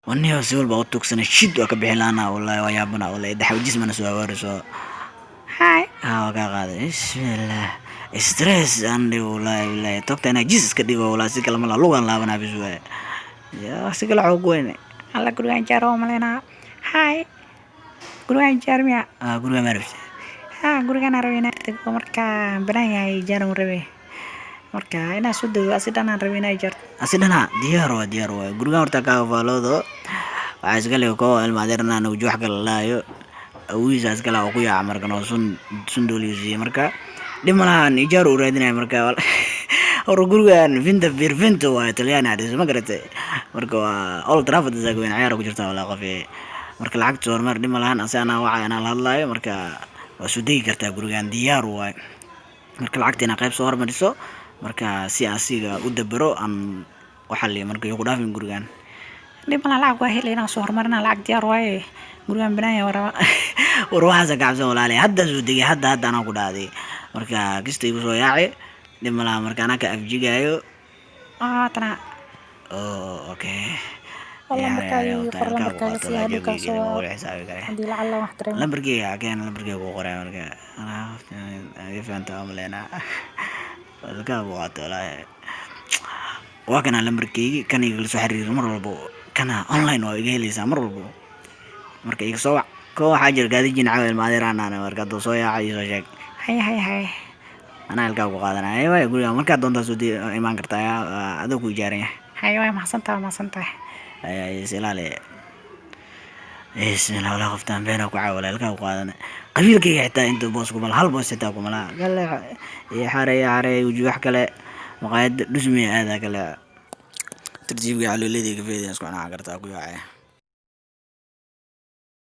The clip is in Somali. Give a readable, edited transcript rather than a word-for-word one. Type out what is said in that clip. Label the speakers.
Speaker 1: وني أسول بقطوك سنة شد وكبحلانا والله ويابنا والله دحو جسمنا سوا ورسوا هاي وكا قاعد بسم الله ستريس عندي والله توقت أنا جيسس كدي والله سكلا ملا لغان لا بنا بسوا يا سكلا عقوين على كل وين جارو ملنا هاي كل وين جارميا كل وين معرفش guriga aan rabay inaan marka banaan yahay jaaran rabay marka ina soo dawo asidan aan rabay inay jarto asidana diyaar waa guriga horta ka faaloodo waxa iska leeyo ko ilmaadeerna anu wax kala laayo awiisa iska laa ku yaa markan oo sun dooliyay marka dhimalahan ijaar u raadinay marka hor gurigan vinta waa Talyaani adees ma garatay marka waa all travel zaag weyn ciyaar ku jirta wala qafay marka lacagta hormar dhimalahan asana waxa ana la hadlayo marka وسودي كرتا غورغان ديار واي marka lacagteena qayb soo hormariso marka si asiga u dabaro aan waxa leeyahay marka igu dhaafin gurigan dhibana lacag waa helayna soo hormarina lacag diyaar waay gurigan banaan waraba waxa gacabsan walaalay hadda soo digay hadda ana ku dhaaday marka kistay igu soo yaacay dhimala marka ana ka afjigayo tana okay والله مركاي قرر مركاي سي هادو كاسو عندي لعل واحد ترى لمبرجي كان لمبرجي كو قراي مركا انا فهمت عملنا الكا وقت لا وكان لمبرجي كان يجلس حرير مر walbo kana online oo iga helaysa mar walbo marka iga soo ko xaajir gaadijin caawil maadeerana marka doo soo yaacay soo sheeg hay ana halka ku qaadanay way guriga marka doonta soo imaan kartaa adoo ku jaaray hay way maxsantaa أي سلالة إيش من هؤلاء خفتان بينك وعاولة لك وقادنا قبيل كي حتى أنت بوسكم الحال بوس تاكم لا قال لي يا حاري وجوح كلا مقاعد رسمي هذا كلا ترتيب على الذي كفيدي أسكو أنا عقرت أقول